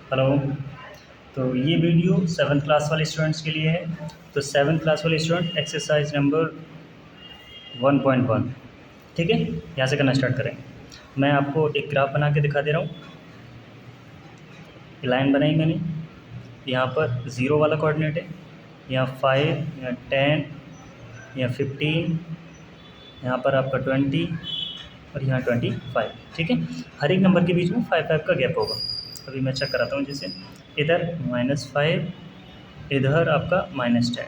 Hello. तो ये video 7th class वाले स्टूडेंट्स के लिए है। तो 7th क्लास वाले स्टूडेंट एक्सरसाइज नंबर 1.1, ठीक है, यहाँ से करना स्टार्ट करें। मैं आपको एक ग्राफ बना के दिखा दे रहा हूँ। लाइन बनाई मैंने, यहाँ पर 0 वाला कोऑर्डिनेट है, यहाँ 5, यहाँ 10, यहाँ 15, यहाँ पर आपका 20 और यहाँ 25, ठीक है। हर एक नंबर के बीच में 5 का गैप होगा। अभी मैं चेक कराता हूँ। जैसे इधर -5, इधर आपका -10,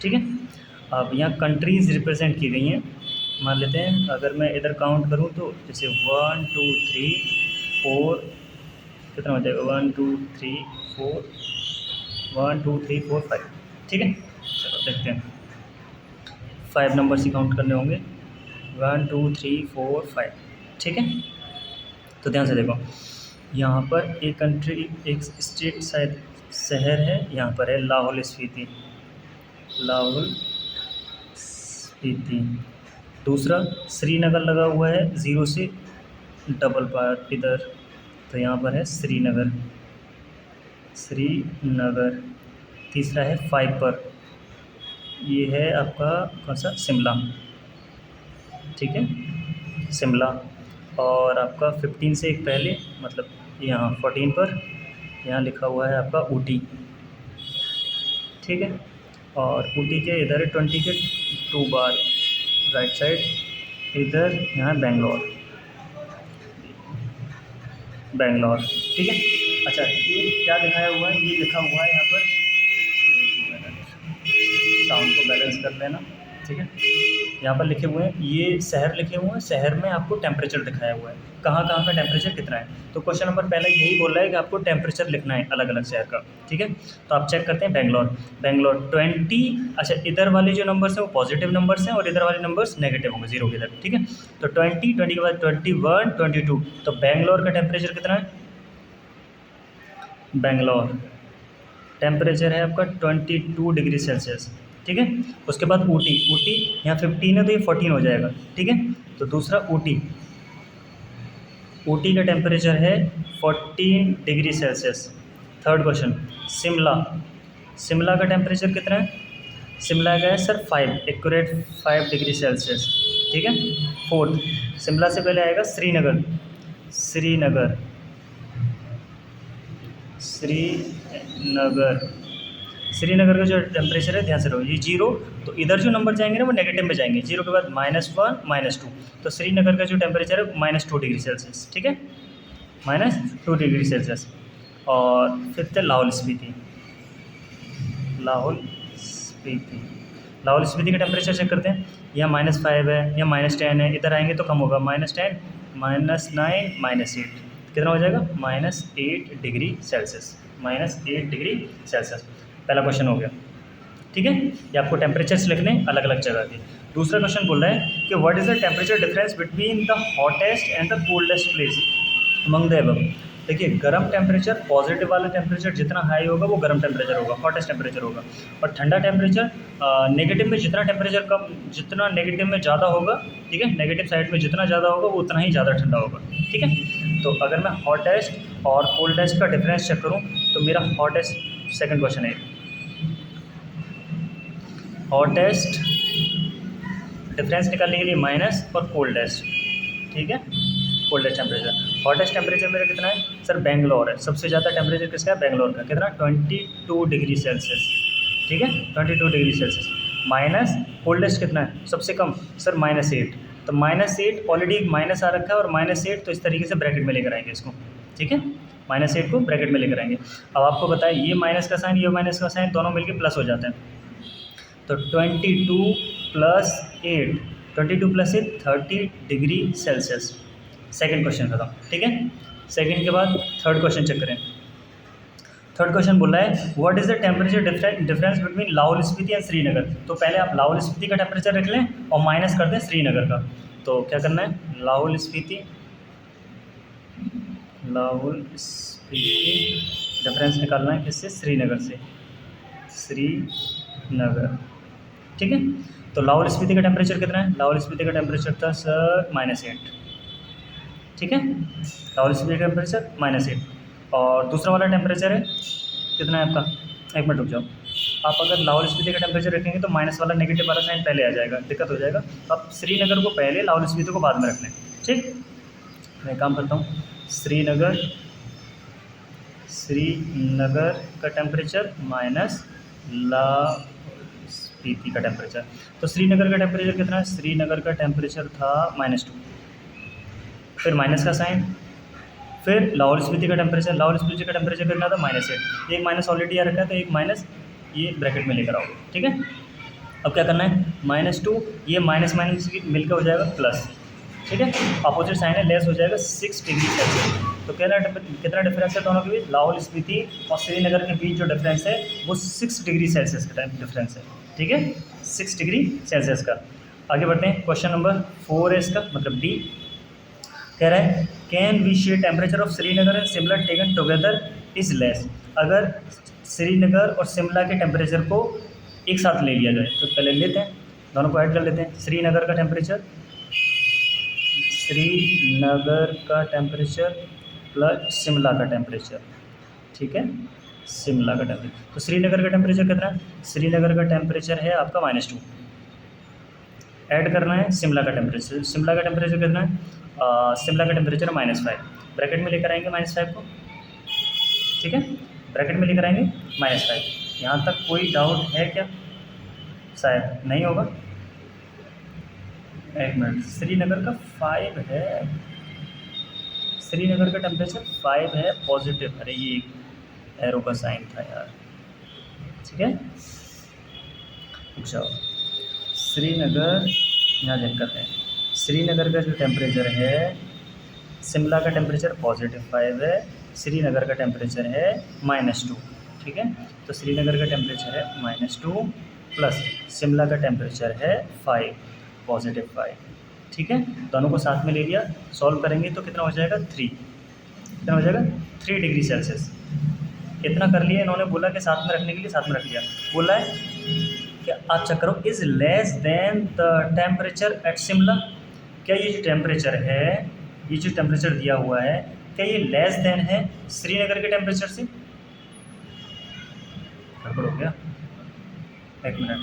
ठीक है। अब यहाँ कंट्रीज़ रिप्रेजेंट की गई हैं। मान लेते हैं अगर मैं इधर काउंट करूँ तो जैसे 1 2 3 4, कितना हो जाएगा, 1 2 3 4, 1 2 3 4 5, ठीक है। चलो देखते हैं, 5 नंबर्स ही काउंट करने होंगे, 1 2 3 4 5, ठीक है। तो ध्यान से देखो, यहाँ पर एक कंट्री, एक स्टेट शायद शहर है, यहाँ पर है लाहौल स्पीति, लाहौल स्पीति। दूसरा श्रीनगर लगा हुआ है 0 से डबल पार इधर, तो यहाँ पर है श्रीनगर, श्रीनगर। तीसरा है 5 पर, ये है आपका कौन सा, शिमला, ठीक है, शिमला। और आपका 15 से एक पहले, मतलब यहाँ 14 पर, यहाँ लिखा हुआ है आपका ऊटी, ठीक है। और ऊटी के इधर 20 के 2 बार राइट साइड, इधर यहाँ बेंगलोर, बेंगलोर, ठीक है। अच्छा, ये क्या दिखाया हुआ है, ये लिखा हुआ है यहाँ पर, साउंड को बैलेंस कर लेना, ठीक है। यहाँ पर लिखे हुए हैं, ये शहर लिखे हुए हैं, शहर में आपको टेम्परेचर दिखाया हुआ है, कहाँ कहाँ का टेम्परेचर कितना है। तो क्वेश्चन नंबर पहला यही बोल रहा है कि आपको टेम्परेचर लिखना है अलग अलग शहर का, ठीक है। तो आप चेक करते हैं, बेंगलोर, बेंगलोर 20। अच्छा, इधर वाले जो नंबर्स हैं वो पॉजिटिव नंबर्स हैं और इधर वाले नंबर्स नेगेटिव होंगे 0 के इधर, ठीक है। तो 20 के बाद 21 22, तो बेंगलोर का टेम्परेचर कितना है, बेंगलोर टेम्परेचर है आपका 22 डिग्री सेल्सियस, ठीक है। उसके बाद ऊटी, ऊटी यहाँ 15 है तो ये 14 हो जाएगा, ठीक है। तो दूसरा ऊटी, ऊटी का टेम्परेचर है 14 degree Celsius. Third question, Shimla, Shimla का टेम्परेचर कितना है, शिमला का है सर 5, एक्यूरेट 5 डिग्री सेल्सियस, ठीक है। फोर्थ, शिमला से पहले आएगा श्रीनगर, श्रीनगर, श्रीनगर, श्रीनगर का जो टेम्परेचर है, ध्यान से रहो, ये 0, तो इधर जो नंबर जाएंगे ना वो नेगेटिव में जाएंगे, 0 के बाद -1 -2, तो श्रीनगर का जो टेम्परेचर है -2 डिग्री सेल्सियस, ठीक है, -2 डिग्री सेल्सियस। और फिफ्थ है लाहौल स्पीति, लाहौल स्पीति, लाहौल स्पीति का टेम्परेचर चेक करते हैं, यहाँ -5 है, यहाँ -10 है, इधर आएंगे तो कम होगा, -10 -9 -8, कितना हो जाएगा, -8 डिग्री सेल्सियस, -8 डिग्री सेल्सियस। पहला क्वेश्चन हो गया, ठीक है। ये आपको टेम्परेचर्स लिखने अलग अलग जगह के। दूसरा क्वेश्चन बोल रहा है कि what is the temperature difference between the hottest and the coldest place among the above. देखिए, गर्म टेम्परेचर, पॉजिटिव वाला टेम्परेचर जितना हाई होगा वो गर्म टेम्परेचर होगा, हॉटेस्ट टेम्परेचर होगा। और ठंडा टेम्परेचर, नेगेटिव में जितना टेम्परेचर कम, जितना नेगेटिव में ज़्यादा होगा, ठीक है, नेगेटिव साइड में जितना ज़्यादा होगा वो उतना ही ज़्यादा ठंडा होगा, ठीक है। तो अगर मैं हॉटेस्ट और कोल्डेस्ट का डिफरेंस चेक करूँ तो मेरा हॉटेस्ट, सेकेंड क्वेश्चन है, हॉटेस्ट डिफरेंस निकालने के लिए माइनस और कोल्डेस्ट, ठीक है, कोल्डेस्ट टेम्परेचर। हॉटेस्ट टेम्परेचर मेरा कितना है सर, बेंगलोर है, सबसे ज़्यादा टेम्परेचर किसका है, बेंगलोर का, कितना, 22 डिग्री सेल्सियस, ठीक है, 22 डिग्री सेल्सियस। माइनस कोल्डेस्ट कितना है, सबसे कम सर -8, तो -8 ऑलरेडी एक माइनस आ रखा है, और -8 तो इस तरीके से ब्रैकेट में लेकर आएंगे इसको, ठीक है, -8 को ब्रैकेट में लेकर आएंगे। अब आपको बताएं, ये माइनस का साइन, ये माइनस का साइन, दोनों मिलकर प्लस हो जाते हैं, तो 22 + 8, 22 + 8 30 डिग्री सेल्सियस। सेकेंड क्वेश्चन खत्म, ठीक है। सेकेंड के बाद थर्ड क्वेश्चन चेक करें। थर्ड क्वेश्चन बोल रहा है what is the temperature difference between Lahaul Spiti and Srinagar. तो पहले आप लाहौल स्पीति का टेम्परेचर रख लें और माइनस कर दें श्रीनगर का। तो क्या करना है, लाहौल स्पीति, लाहौल स्पीति डिफरेंस निकालना है किससे, श्रीनगर से, श्रीनगर, ठीक है। तो लाहौल स्पीति का टेम्परेचर कितना है, लाहौल स्पीति का टेम्परेचर था सर -8, ठीक है, लाहौल स्पीति का टेम्परेचर -8। और दूसरा वाला टेम्परेचर है कितना है आपका, एक मिनट रुक जाओ। आप अगर लाहौल स्पीति का टेम्परेचर रखेंगे तो माइनस वाला नेगेटिव वाला साइन पहले आ जाएगा, दिक्कत हो जाएगा। तो आप श्रीनगर को पहले, लाहौल स्पीति को बाद में रख लें, ठीक। मैं काम करता हूँ, श्रीनगर का टेम्परेचर माइनस लाहौल स्पीति का टेम्परेचर। तो श्रीनगर का टेम्परेचर कितना है, श्रीनगर का टेम्परेचर था -2, फिर माइनस का साइन, फिर लाहौल स्पीति का टेम्परेचर कितना था, -8। एक माइनस ऑलरेडी आ रखा है तो एक माइनस ये ब्रैकेट में लेकर आओ, ठीक है। अब क्या करना है, -2, ये माइनस माइनस मिलकर हो जाएगा प्लस, ठीक है। अपोजिट साइन है, लेस हो जाएगा 6 डिग्री सेल्सियस। तो कितना डिफरेंस है दोनों के बीच, लाहौल स्पीति और श्रीनगर के बीच जो डिफरेंस है वो 6 डिग्री सेल्सियस का डिफरेंस है, ठीक है, 6 डिग्री सेल्सियस का। आगे बढ़ते हैं, क्वेश्चन नंबर 4 है इसका, मतलब डी। कह रहा है can we share temperature of Srinagar and Shimla taken together is less. अगर श्रीनगर और शिमला के टेम्परेचर को एक साथ ले लिया जाए तो पहले लेते हैं, दोनों को ऐड कर लेते हैं। श्रीनगर का टेम्परेचर प्लस शिमला का टेम्परेचर, ठीक है, शिमला का टेम्परेचर। तो श्रीनगर का टेम्परेचर कितना है, श्रीनगर का टेम्परेचर है आपका -2, ऐड करना है शिमला का टेम्परेचर कितना है, शिमला का टेम्परेचर है -5, ब्रैकेट में लेकर आएंगे -5 को, ठीक है, ब्रैकेट में लेकर आएंगे -5। यहाँ तक कोई डाउट है क्या, शायद नहीं होगा। एक मिनट, श्रीनगर का 5 है, श्रीनगर का टेम्परेचर 5 है पॉजिटिव, अरे ये एरो का साइन था यार, ठीक है। अच्छा, श्रीनगर यहाँ चेक करते हैं, श्रीनगर का जो टेम्परेचर है, शिमला का टेम्परेचर +5 है, श्रीनगर का टेम्परेचर है -2, ठीक है। तो श्रीनगर का टेम्परेचर है -2 प्लस शिमला का टेम्परेचर है 5, +5, ठीक है। दोनों को साथ में ले लिया, सॉल्व करेंगे तो कितना हो जाएगा 3, कितना हो जाएगा 3 डिग्री सेल्सियस। इतना कर लिया, इन्होंने बोला कि साथ में रखने के लिए साथ में रख लिया। बोला है कि आप चेक करो, is less then the temperature at Shimla. क्या ये जो टेम्परेचर है, ये जो टेम्परेचर दिया हुआ है, क्या ये लेस देन है श्रीनगर के टेम्परेचर से। गड़बड़ हो गया, एक मिनट,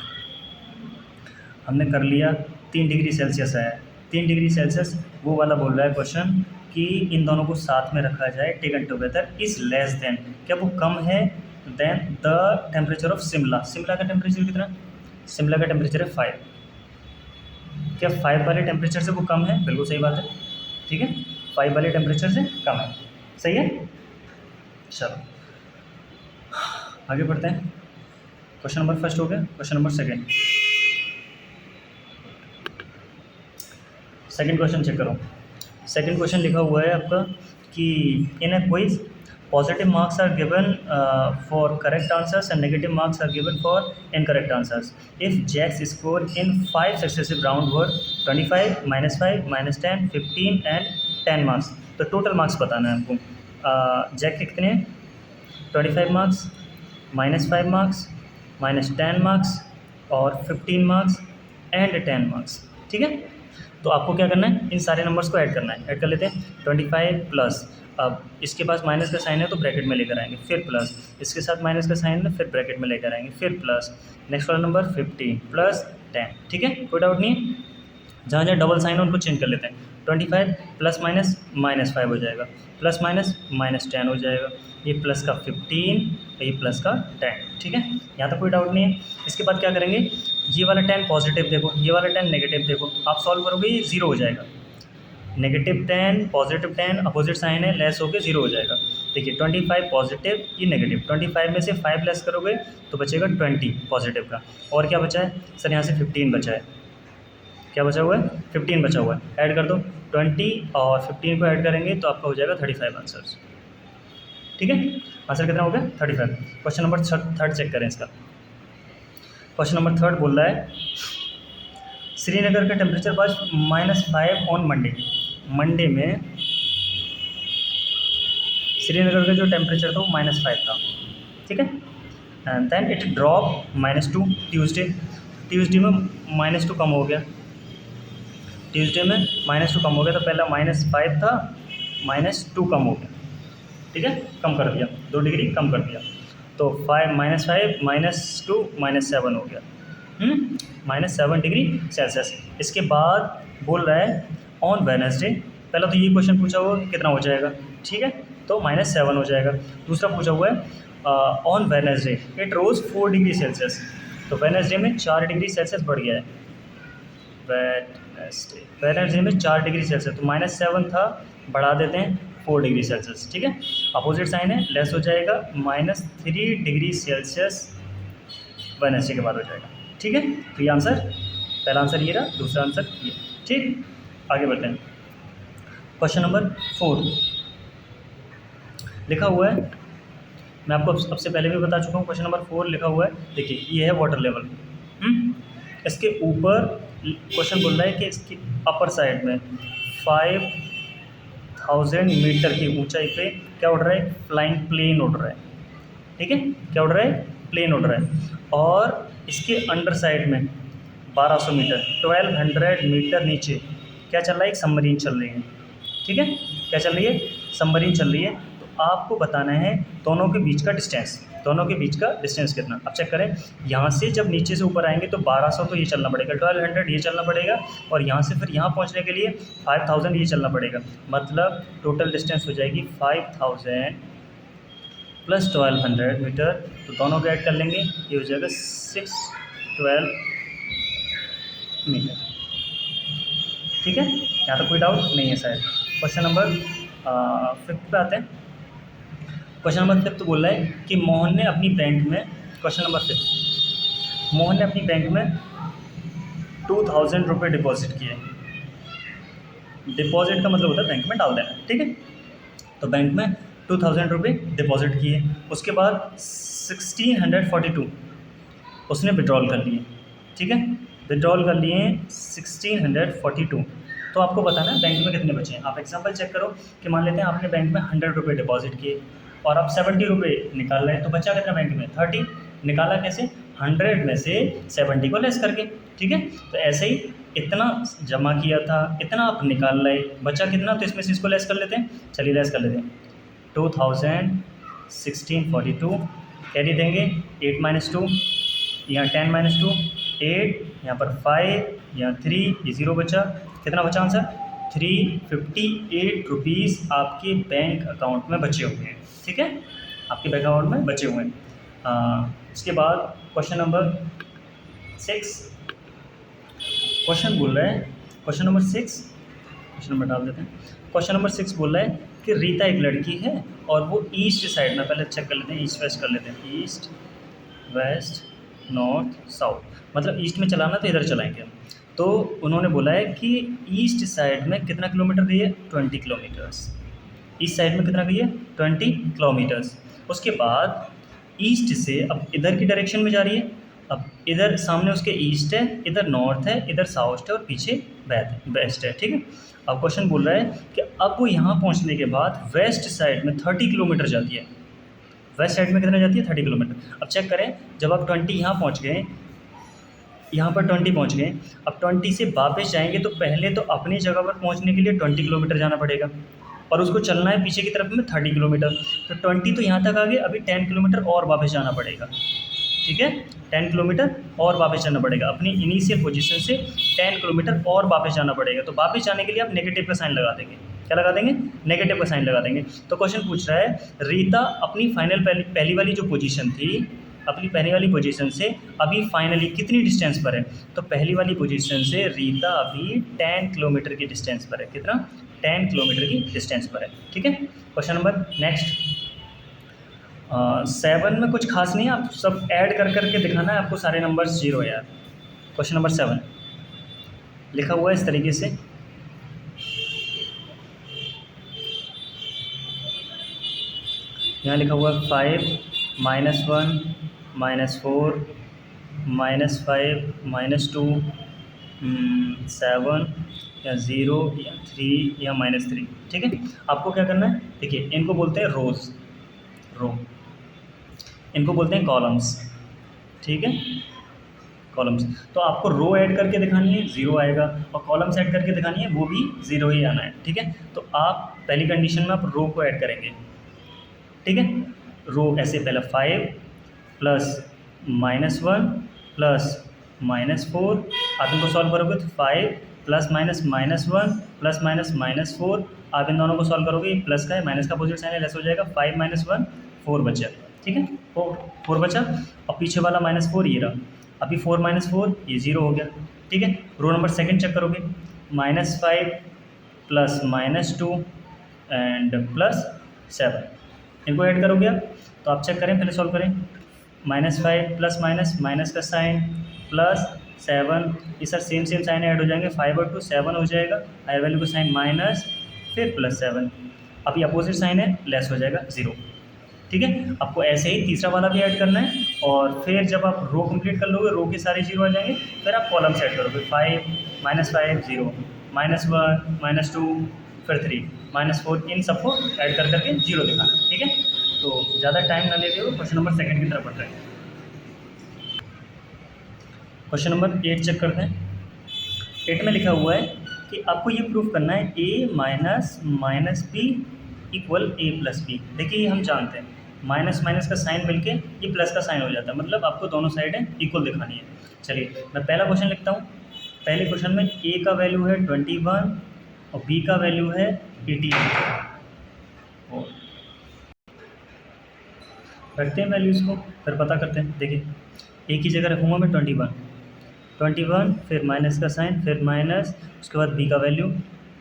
हमने कर लिया 3 डिग्री सेल्सियस है, 3 डिग्री सेल्सियस वो वाला बोल रहा है क्वेश्चन कि इन दोनों को साथ में रखा जाए, taken together is less then, क्या वो कम है then the temperature of Shimla. Shimla का टेम्परेचर कितना, शिमला का टेम्परेचर है 5, क्या 5 वाले टेम्परेचर से वो कम है, बिल्कुल सही बात है, ठीक है, 5 वाले टेम्परेचर से कम है, सही है। चलो आगे बढ़ते हैं, क्वेश्चन नंबर फर्स्ट हो गया, question number second question check करो। सेकंड क्वेश्चन लिखा हुआ है आपका कि in a quiz positive marks are given for correct answers and negative marks are given for incorrect answers. If Jack's score in 5 successive round were 25, -5, -10, 15 and 10 marks. तो total marks बताना है आपको। Jack के कितने हैं, 25 मार्क्स, -5 मार्क्स, -10 मार्क्स और 15 marks and 10 marks, ठीक है। तो आपको क्या करना है, इन सारे नंबर्स को ऐड करना है, ऐड कर लेते हैं। 25 प्लस, अब इसके पास माइनस का साइन है तो ब्रैकेट में लेकर आएंगे, फिर प्लस, इसके साथ माइनस का साइन है फिर ब्रैकेट में लेकर आएंगे, फिर प्लस, नेक्स्ट वाला नंबर 15 प्लस 10, ठीक है, कोई डाउट नहीं है। जहाँ जहाँ डबल साइन है उनको चेंज कर लेते हैं। 25 प्लस माइनस -5 हो जाएगा, प्लस माइनस -10 हो जाएगा, ये प्लस का 15, ये प्लस का 10, ठीक है, यहाँ तक कोई डाउट नहीं है। इसके बाद क्या करेंगे, ये वाला 10 पॉजिटिव देखो, ये वाला 10 नेगेटिव देखो, आप सॉल्व करोगे ये 0 हो जाएगा। -10 +10 अपोजिट साइन है, लेस होकर 0 हो जाएगा। देखिए 25 पॉजिटिव, ये नेगेटिव, 25 में से 5 लेस करोगे तो बचेगा 20 पॉजिटिव का, और क्या बचा है सर, यहाँ से 15 बचा है, क्या बचा हुआ है 15 बचा हुआ है, ऐड कर दो 20 और 15 को ऐड करेंगे तो आपका हो जाएगा 35 आंसर, ठीक है। आंसर कितना हो गया 35। क्वेश्चन नंबर थर्ड चेक करें इसका। क्वेश्चन नंबर थर्ड बोल रहा है श्रीनगर का temperature was -5 on Monday. Monday में श्रीनगर का जो टेम्परेचर था वो -5 था, ठीक है, and then it drop -2 Tuesday में -2 कम हो गया, ट्यूसडे में -2 कम हो गया, तो पहला -5 था, -2 कम हो गया, ठीक है, कम कर दिया, 2 डिग्री कम कर दिया। तो 5 -5 -2 -7 हो गया, -7 डिग्री सेल्सियस। इसके बाद बोल रहा है ऑन वेडनेसडे, पहला तो ये क्वेश्चन पूछा हुआ है कितना हो जाएगा, ठीक है, तो -7 हो जाएगा। दूसरा पूछा हुआ है on Wednesday it rose 4 degree Celsius, तो वेडनेसडे में 4 डिग्री सेल्सियस बढ़ गया है। वेडनेसडे में 4 डिग्री सेल्सियस, तो -7 था, बढ़ा देते हैं 4 डिग्री सेल्सियस, ठीक है। अपोजिट साइन है, लेस हो जाएगा, -3 डिग्री सेल्सियस वेडनेसडे के बाद हो जाएगा, ठीक है। तो ये आंसर, पहला आंसर ये रहा, दूसरा आंसर ये, ठीक। आगे बढ़ते हैं। क्वेश्चन नंबर 4 लिखा हुआ है, मैं आपको सबसे पहले भी बता चुका हूँ, क्वेश्चन नंबर 4 लिखा हुआ है, देखिए ये है वाटर लेवल। इसके ऊपर क्वेश्चन बोल रहा है कि इसकी अपर साइड में 5000 मीटर की ऊंचाई पे क्या उड़ रहा है, फ्लाइंग प्लेन उड़ रहा है, ठीक है, क्या उड़ रहा है, प्लेन उड़ रहा है। और इसके अंडर साइड में 1200 मीटर 1200 मीटर नीचे क्या चल रहा है, एक सबमरीन चल रही है, ठीक है, क्या चल रही है, सबमरीन चल रही है। तो आपको बताना है दोनों के बीच का डिस्टेंस, दोनों के बीच का डिस्टेंस कितना। अब चेक करें, यहाँ से जब नीचे से ऊपर आएंगे तो 1200 तो ये चलना पड़ेगा, 1200 ये चलना पड़ेगा, और यहाँ से फिर यहाँ पहुँचने के लिए 5000 ये चलना पड़ेगा। मतलब टोटल डिस्टेंस हो जाएगी 5000 प्लस 1200 मीटर, तो दोनों को ऐड कर लेंगे, ये हो जाएगा 612 मीटर, ठीक है। यहाँ तक कोई डाउट नहीं है शायद। क्वेश्चन नंबर 5 पे आते हैं। क्वेश्चन नंबर 5 बोल रहा है कि मोहन ने अपनी बैंक में, क्वेश्चन नंबर 5, मोहन ने अपनी बैंक में 2000 रुपये डिपॉजिट किए। डिपॉजिट का मतलब होता है बैंक में डाल देना, ठीक है। तो बैंक में 2000 रुपये डिपॉजिट किए, उसके बाद 1642 उसने विड्रॉल कर लिए, ठीक है, विड्रॉल कर लिए 1642। तो आपको बताना है बैंक में कितने बचे हैं। आप एग्जांपल चेक करो कि मान लेते हैं आपने बैंक में 100 रुपये डिपॉजिट किए और आप 70 रुपये निकाल रहे हैं, तो बचा कितना बैंक में, 30। निकाला कैसे, 100 में से 70 को लेस करके, ठीक है। तो ऐसे ही इतना जमा किया था, इतना आप निकाल रहे, बचा कितना, तो इसमें से इसको लेस कर लेते हैं, चलिए लेस कर लेते हैं। 2000 1642 कैरी देंगे, 8 - 2, यहाँ 10 - 2 8, यहाँ पर 5, यहाँ 3, ये 0 बचा, कितना बचा आंसर, 358 रुपीज़ आपके बैंक अकाउंट में बचे हुए हैं, ठीक है, आपके बैंक अकाउंट में बचे हुए हैं। इसके बाद क्वेश्चन नंबर 6, क्वेश्चन बोल रहा है, क्वेश्चन नंबर 6, क्वेश्चन नंबर डाल देते हैं। क्वेश्चन नंबर 6 बोल रहा है कि रीता एक लड़की है और वो ईस्ट साइड में, पहले चेक कर लेते हैं, ईस्ट वेस्ट कर लेते हैं, ईस्ट वेस्ट नॉर्थ साउथ, मतलब ईस्ट में चलाना तो इधर चलाएंगे। तो उन्होंने बोला है कि ईस्ट साइड में कितना किलोमीटर गई है, 20 किलोमीटर्स। ईस्ट साइड में कितना गई है, 20 किलोमीटर्स। उसके बाद ईस्ट से अब इधर की डायरेक्शन में जा रही है, अब इधर सामने उसके ईस्ट है, इधर नॉर्थ है, इधर साउथ है और पीछे वेस्ट है, ठीक है। अब क्वेश्चन बोल रहा है कि अब वो यहाँ पहुँचने के बाद वेस्ट साइड में 30 किलोमीटर जाती है, वेस्ट साइड में कितना जाती है, 30 किलोमीटर। अब चेक करें, जब आप 20 यहाँ पहुँच गए, यहाँ पर 20 पहुँच गए, अब 20 से वापस जाएंगे तो पहले तो अपनी जगह पर पहुँचने के लिए 20 किलोमीटर जाना पड़ेगा और उसको चलना है पीछे की तरफ में 30 किलोमीटर। तो 20 तो यहाँ तक आ गए, अभी 10 किलोमीटर और वापस जाना पड़ेगा, ठीक है, 10 किलोमीटर और वापस जाना पड़ेगा, अपनी इनिशियल पोजीशन से 10 किलोमीटर और वापस जाना पड़ेगा। तो वापस जाने के लिए आप नेगेटिव का साइन लगा देंगे, क्या लगा देंगे, नेगेटिव का साइन लगा देंगे। तो क्वेश्चन पूछ रहा है रीता अपनी फाइनल पहली वाली जो पोजीशन थी, अपनी पहली वाली पोजीशन से अभी फाइनली कितनी डिस्टेंस पर है। तो पहली वाली पोजीशन से रीता अभी 10 किलोमीटर की डिस्टेंस पर है, कितना, 10 किलोमीटर की डिस्टेंस पर है, ठीक है। क्वेश्चन नंबर नेक्स्ट 7 में कुछ खास नहीं है, आप सब ऐड कर करके दिखाना है आपको, सारे नंबर्स 0 यार। क्वेश्चन नंबर 7 लिखा हुआ है इस तरीके से, यहाँ लिखा हुआ है 5 -1 -4 -5 -2 7 या 0 या 3 या -3, ठीक है। आपको क्या करना है, देखिए इनको बोलते हैं रोज़, रो, इनको बोलते हैं कॉलम्स, ठीक है, कॉलम्स। तो आपको रो ऐड करके दिखानी है 0 आएगा, और कॉलम्स ऐड करके दिखानी है वो भी 0 ही आना है, ठीक है। तो आप पहली कंडीशन में आप रो को ऐड करेंगे, ठीक है। रो ऐसे पहले 5 प्लस -1 प्लस -4, आप इनको सॉल्व करोगे तो 5 प्लस माइनस -1 प्लस माइनस -4, आप इन दोनों को सॉल्व करोगे, प्लस का है माइनस का अपोजिट साइन है, लेस हो जाएगा, 5 -1 4 बचा, ठीक है, 4 बचा, और पीछे वाला -4 ये रहा, अभी 4 -4 ये 0 हो गया, ठीक है। रो नंबर सेकंड चेक करोगे, -5 प्लस -2 एंड प्लस 7, इनको ऐड करोगे आप, तो आप चेक करें, पहले सॉल्व करें, -5 प्लस माइनस का साइन प्लस 7, ये सर सेम साइन ऐड हो जाएंगे, 5 और 2 7 हो जाएगा, हायर वैल्यू का साइन माइनस फिर प्लस 7, अभी अपोजिट साइन है, लेस हो जाएगा 0, ठीक है। आपको ऐसे ही तीसरा वाला भी ऐड करना है, और फिर जब आप रो कंप्लीट कर लोगे, रो के सारे 0 आ जाएंगे, फिर आप कॉलम ऐड करोगे, 5 -5 0 -1 -2 फिर 3 -4, इन सबको ऐड कर करके 0 दिखाना, ठीक है। तो ज़्यादा टाइम ना लेते हुए क्वेश्चन नंबर सेकंड की तरफ बढ़ रहे हैं। क्वेश्चन नंबर 8 चेक करते हैं। 8 में लिखा हुआ है कि आपको ये प्रूफ करना है a minus B equal a plus B. देखिए हम जानते हैं माइनस माइनस का साइन मिलके ये प्लस का साइन हो जाता है, मतलब आपको दोनों साइडें इक्वल दिखानी है। चलिए मैं पहला क्वेश्चन लिखता हूँ। पहले क्वेश्चन में a का वैल्यू है 21 और b का वैल्यू है 18। रखते हैं वैल्यूज़ को, फिर पता करते हैं। देखिए a की जगह रखूँगा मैं 21, फिर माइनस का साइन, फिर माइनस, उसके बाद b का वैल्यू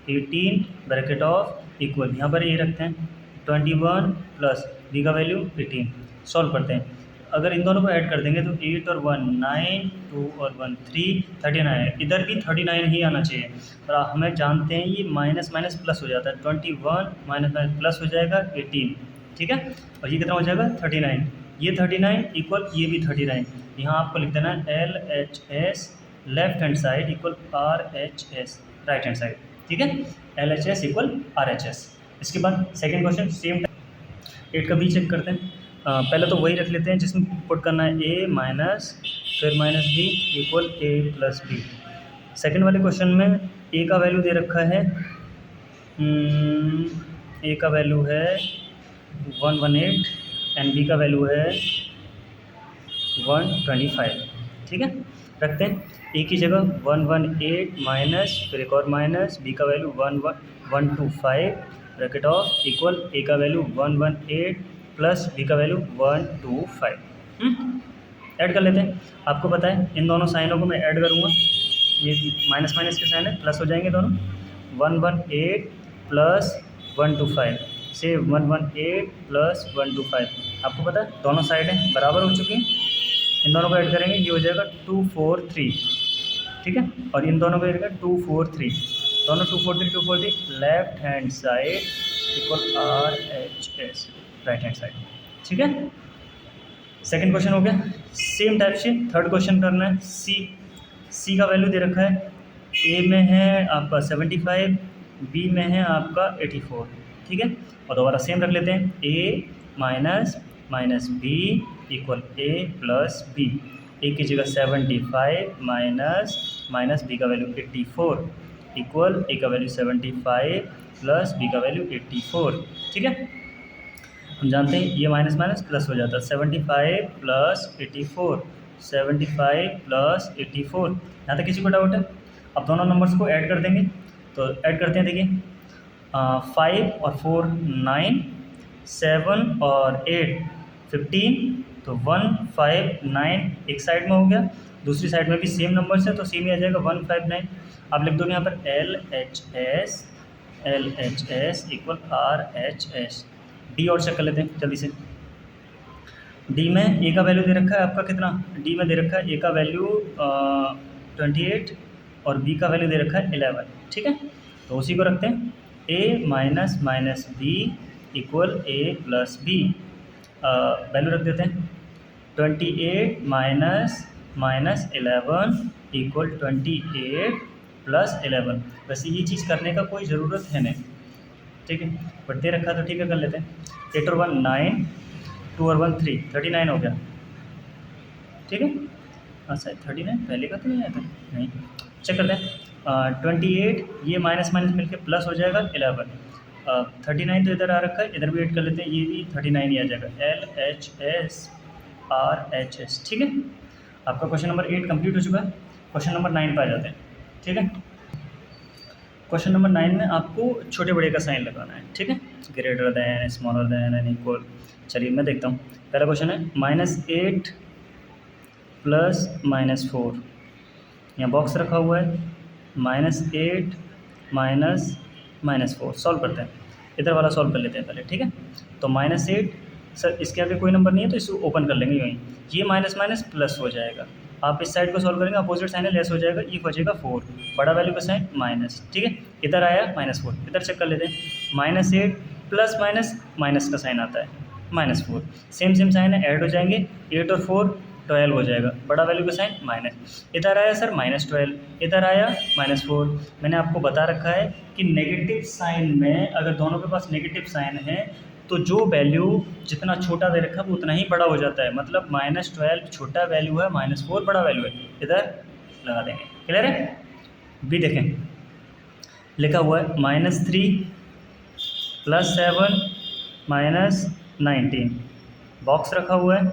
18 ब्रैकेट ऑफ इक्वल, यहाँ पर ये रखते हैं 21 प्लस b का वैल्यू 18। सॉल्व करते हैं, अगर इन दोनों को ऐड कर देंगे तो 8 और 1 9, 2 और 1 3 39, इधर भी 39 ही आना चाहिए, और हमें जानते हैं ये माइनस माइनस प्लस हो जाता है, 21 माइनस माइनस प्लस हो जाएगा 18, ठीक है। और ये कितना हो जाएगा 39, ये 39 इक्वल ये भी 39, यहाँ आपको लिख देना LHS left hand side equal RHS right hand side, ठीक है। LHS equal RHS। इसके बाद सेकंड क्वेश्चन सेम 8 का भी चेक करते हैं। पहले तो वही रख लेते हैं जिसमें पुट करना है a माइनस फिर minus B equal a plus B. Second वाले क्वेश्चन में a का वैल्यू दे रखा है, a का वैल्यू है 118 एंड b का वैल्यू है 125, ठीक है। रखते हैं a की जगह 118 माइनस फिर एक और माइनस, b का value 125 bracket of equal a का वैल्यू 118 प्लस b का वैल्यू 125। ऐड कर लेते हैं। आपको पता है इन दोनों साइनों को मैं ऐड करूँगा, ये माइनस माइनस के साइन है, प्लस हो जाएंगे दोनों, 118 प्लस 125 से 118 प्लस 125। आपको पता है दोनों साइडें बराबर हो चुकी हैं, इन दोनों को ऐड करेंगे, ये हो जाएगा 243, ठीक है। और इन दोनों को ऐड करेंगे 243, दोनों 243 left hand side equal RHS right hand side, ठीक है। सेकंड क्वेश्चन हो गया। सेम टाइप से थर्ड क्वेश्चन करना है। सी का वैल्यू दे रखा है, ए में है आपका 75, बी में है आपका 84, ठीक है। और दोबारा सेम रख लेते हैं, ए माइनस बी इक्वल ए प्लस बी। ए की जगह 75 माइनस बी का वैल्यू 84 इक्वल ए का वैल्यू 75 प्लस बी का वैल्यू 84, ठीक है। हम जानते हैं ये माइनस माइनस प्लस हो जाता है, 75 प्लस 84, 75 प्लस 84। यहाँ तक किसी को डाउट है? अब दोनों नंबर्स को ऐड कर देंगे, तो ऐड करते हैं। देखिए 5 और 4 9, 7 और 8 15, तो 159 एक साइड में हो गया, दूसरी साइड में भी सेम नंबर्स है तो सेम ही आ जाएगा 159। आप लिख दोगे यहाँ पर LHS इक्वल RHS। डी और चेक कर लेते हैं जल्दी से। डी में ए का वैल्यू दे रखा है आपका कितना, डी में दे रखा है ए का वैल्यू 28 और बी का वैल्यू दे रखा है 11, ठीक है। तो उसी को रखते हैं, ए माइनस बी इक्वल ए प्लस बी। वैल्यू रख देते हैं 28 माइनस 11 इक्वल 28 प्लस 11। वैसे ये चीज़ करने का कोई ज़रूरत है नहीं, ठीक है, बट दे रखा तो ठीक है, कर लेते हैं। 8 और 1 9, 2 और 1 3, 39 हो गया, ठीक है। हाँ शायद 39 पहले का तो नहीं आया था, नहीं, चेक करते हैं। 28 ये माइनस माइनस मिलके प्लस हो जाएगा 11, 39 तो इधर आ रखा है, इधर भी ऐड कर लेते हैं, ये भी 39 ही आ जाएगा, LHSRHS। ठीक है, आपका क्वेश्चन नंबर 8 कंप्लीट हो चुका है। क्वेश्चन नंबर 9 पे आ जाते हैं। ठीक है, क्वेश्चन नंबर 9 में आपको छोटे बड़े का साइन लगाना है। ठीक है, greater than, smaller than and equal. चलिए मैं देखता हूँ। पहला क्वेश्चन है -8 प्लस -4, यहाँ बॉक्स रखा हुआ है, -8 -4। सॉल्व करते हैं, इधर वाला सॉल्व कर लेते हैं पहले। ठीक है, तो -8, सर इसके आगे कोई नंबर नहीं है तो इसको ओपन कर लेंगे वहीं, ये माइनस माइनस प्लस हो जाएगा। आप इस साइड को सॉल्व करेंगे, अपोजिट साइन है, लेस हो जाएगा, ये बचेगा 4, बड़ा वैल्यू का साइन माइनस। ठीक है, इधर आया -4, इधर चेक कर लेते हैं, -8 प्लस माइनस माइनस का साइन आता है -4, सेम सेम साइन है, ऐड हो जाएंगे, 8 और 4 12 हो जाएगा, बड़ा वैल्यू का साइन माइनस। इधर आया सर -12, इधर आया -4। मैंने आपको बता रखा है कि नेगेटिव साइन में अगर दोनों के पास नेगेटिव साइन है तो जो वैल्यू जितना छोटा दे रखा है वो उतना ही बड़ा हो जाता है। मतलब -12 छोटा वैल्यू है, -4 बड़ा वैल्यू है, इधर लगा देंगे। क्लियर है? बी देखें, लिखा हुआ है -3 प्लस 7 -19, बॉक्स रखा हुआ है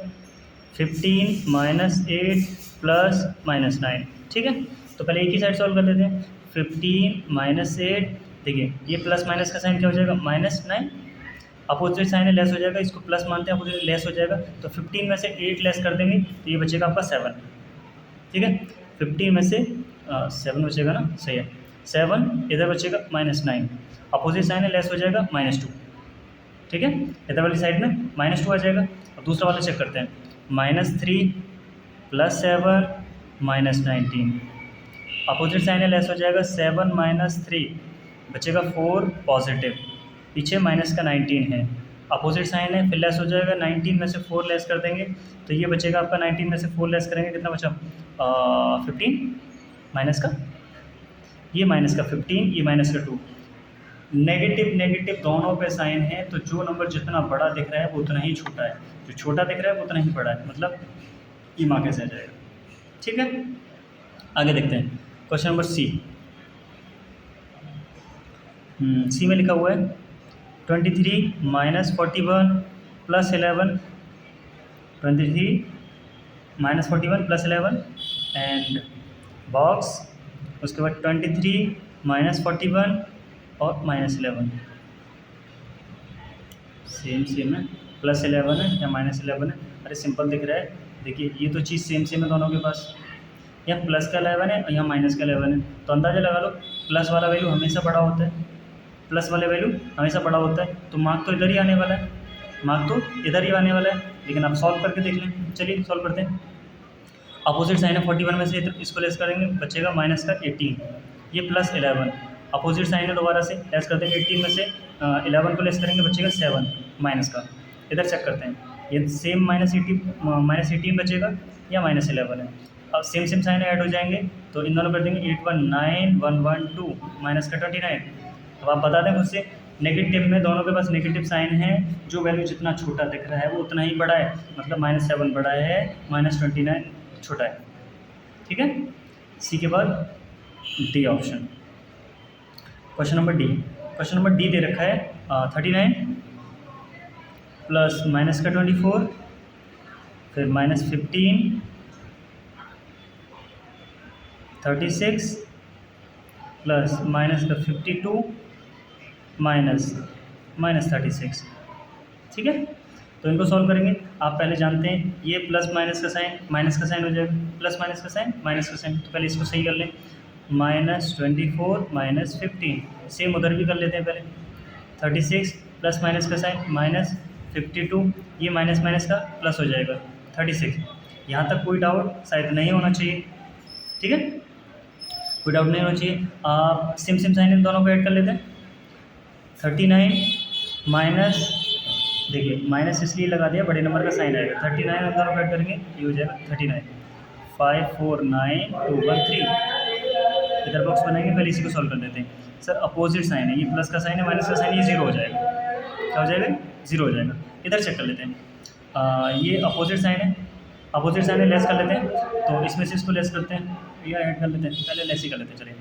15 -8 प्लस -9। ठीक है, तो पहले एक ही साइड सॉल्व कर लेते हैं। 15 -8, देखिए ये प्लस माइनस का साइन क्या हो जाएगा, -9, अपोजिट साइन है, लेस हो जाएगा, इसको प्लस मानते हैं, अपोजिट लेस हो जाएगा, तो 15 में से 8 लेस कर देंगे तो ये बचेगा आपका 7। ठीक है, 15 में से 7 बचेगा ना, सही है, 7, इधर बचेगा -9, अपोजिट साइन है, लेस हो जाएगा -2। ठीक है, इधर वाली साइड में -2 आ जाएगा। अब दूसरा वाला चेक करते हैं, -3 प्लस 7 -19, अपोजिट साइन है, लेस हो जाएगा, 7 - 3 बचेगा 4 पॉजिटिव, पीछे माइनस का 19 है, अपोजिट साइन है, फिर लेस हो जाएगा, 19 में से 4 लेस कर देंगे तो ये बचेगा आपका, 19 में से 4 लेस करेंगे कितना बचा, 15 माइनस का, ये माइनस का 15, ये माइनस का 2। नेगेटिव नेगेटिव दोनों पे साइन है, तो जो नंबर जितना बड़ा दिख रहा है वो उतना ही छोटा है, जो छोटा दिख रहा है वो उतना ही बड़ा है, मतलब ये मार्क कैसे आ जाएगा। ठीक है, आगे देखते हैं क्वेश्चन नंबर सी। सी में लिखा हुआ है 23 - 41 प्लस 11, 23 - 41 प्लस 11 एंड बॉक्स, उसके बाद 23 - 41 और -11, सेम है, प्लस 11 है या -11 है, अरे सिंपल दिख रहा है, देखिए ये तो चीज़ सेम है दोनों के पास, यहाँ प्लस का 11 है और यहाँ माइनस का 11 है, तो अंदाज़ा लगा लो प्लस वाला वैल्यू हमेशा बड़ा होता है, प्लस वाले वैल्यू हमेशा बड़ा होता है, तो मार्क तो इधर ही आने वाला है, मार्क तो इधर ही आने वाला है, लेकिन आप सॉल्व करके देख लें। चलिए सॉल्व करते हैं। अपोजिट साइन है 41 में से इसको लेस करेंगे, बचेगा माइनस का 18, ये प्लस 11, अपोजिट साइन है दोबारा से लेस कर देंगे, 18 में से 11 को लेस करेंगे, बचेगा 7 माइनस का। इधर चेक करते हैं, ये सेम -18 बचेगा या -11 है, अब सेम साइन ऐड हो जाएंगे तो इन दोनों कर देंगे, 819 112 माइनस का 29। अब आप बता दें खुद से, नेगेटिव में दोनों के पास नेगेटिव साइन है, जो वैल्यू जितना छोटा दिख रहा है वो उतना ही बड़ा है, मतलब -7 बड़ा है, -29 छोटा है। ठीक है, सी के बाद D option. Question number D, question number D दे रखा है 39 प्लस माइनस का 24, फिर -15, 36 प्लस माइनस का 52 माइनस 36। ठीक है, तो इनको सॉल्व करेंगे। आप पहले जानते हैं ये प्लस माइनस का साइन माइनस का साइन हो जाएगा, प्लस माइनस का साइन माइनस का साइन, तो पहले इसको सही कर लें, -24 -15, सेम उधर भी कर लेते हैं पहले, 36 प्लस माइनस का साइन -52, ये माइनस माइनस का प्लस हो जाएगा 36। यहाँ तक कोई डाउट शायद नहीं होना चाहिए। ठीक है, कोई डाउट नहीं होना चाहिए। आप सेम साइन इन दोनों को ऐड कर लेते हैं, 39 माइनस, देखिए माइनस इसलिए लगा दिया, बड़े नंबर का साइन आएगा, 39 हम दोनों को ऐड करेंगे, ये हो जाएगा 39, 5 4 9 2 1 3। इधर बॉक्स बनाएंगे, पहले इसी को सॉल्व कर देते हैं। सर अपोजिट साइन है, ये प्लस का साइन है, माइनस का साइन, ये 0 हो जाएगा, क्या हो जाएगा, 0 हो जाएगा। इधर चेक कर लेते हैं, ये अपोजिट साइन है, अपोजिट साइन है, लेस कर लेते हैं, तो इसमें से इसको लेस करते हैं या ऐड कर लेते हैं, पहले लेस ही कर लेते हैं। चलिए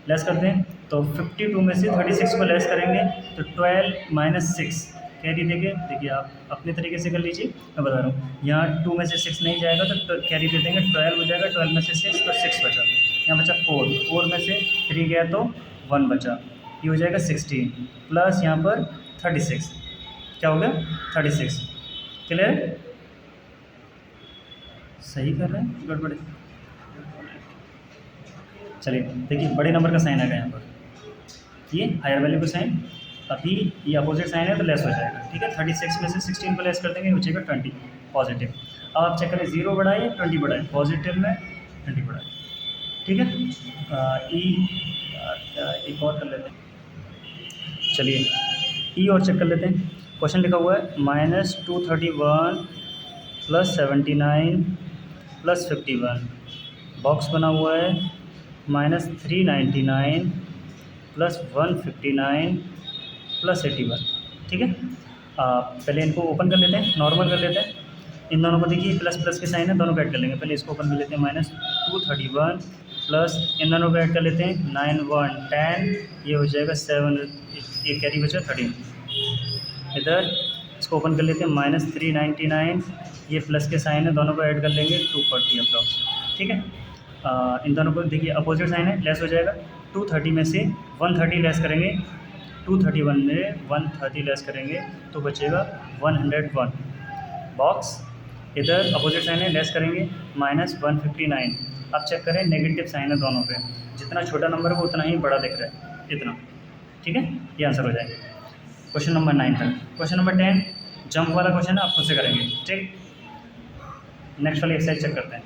लेस करते हैं तो 52 में से 36 को लेस करेंगे तो 12 माइनस 6 कैरी देंगे। देखिए आप अपने तरीके से कर लीजिए, मैं बता रहा हूँ। यहाँ 2 में से 6 नहीं जाएगा तो कैरी दे देंगे, 12 हो जाएगा, 12 में से 6 तो 6 बचा। यहाँ बचा 4, 4 में से 3 गया तो 1 बचा, ये हो जाएगा 16 प्लस यहाँ पर 36, क्या हो गया 36। क्लियर? सही कर रहे हैं, गड़बड़? चलिए देखिए बड़े नंबर का साइन आ गया यहाँ पर, ये हायर वैल्यू का साइन, अभी ये अपोजिट साइन है तो लेस हो जाएगा। ठीक है, 36 में से 16 को लेस कर देंगे, हो जाएगा 20 पॉजिटिव। अब आप चेक करें 0 बढ़ाए या 20 बढ़ाए, पॉजिटिव में 20 बढ़ाए। ठीक है, एक और कर लेते हैं, चलिए ई और चेक कर लेते हैं। क्वेश्चन लिखा हुआ है -231 प्लस 79 प्लस 51, बॉक्स बना हुआ है -399 प्लस 159 प्लस 81। ठीक है, पहले इनको ओपन कर लेते हैं, नॉर्मल कर लेते हैं। इन दोनों को देखिए प्लस प्लस के साइन है, दोनों को ऐड कर लेंगे। पहले इसको ओपन कर लेते हैं, -231 प्लस इन दोनों को ऐड कर लेते हैं 9 1 10, ये हो जाएगा 7, एक कैरी बचा 13। इधर इसको ओपन कर लेते हैं, -399, ये प्लस के साइन है, दोनों को ऐड कर लेंगे 240 अप्रॉक्स। ठीक है, इन दोनों को देखिए अपोजिट साइन है, लेस हो जाएगा। 230 में से 130 लेस करेंगे, 231 में 130 लेस करेंगे तो बचेगा 101। बॉक्स इधर अपोजिट साइन है, लेस करेंगे -159। अब चेक करें नेगेटिव साइन है दोनों पे, जितना छोटा नंबर है वो उतना ही बड़ा दिख रहा है, इतना। ठीक है, ये आंसर हो जाएगा क्वेश्चन नंबर 9 तक। क्वेश्चन नंबर 10 जंप वाला क्वेश्चन है, आप खुद से करेंगे। ठीक, नेक्स्ट वाली एक्सरसाइज चेक करते हैं।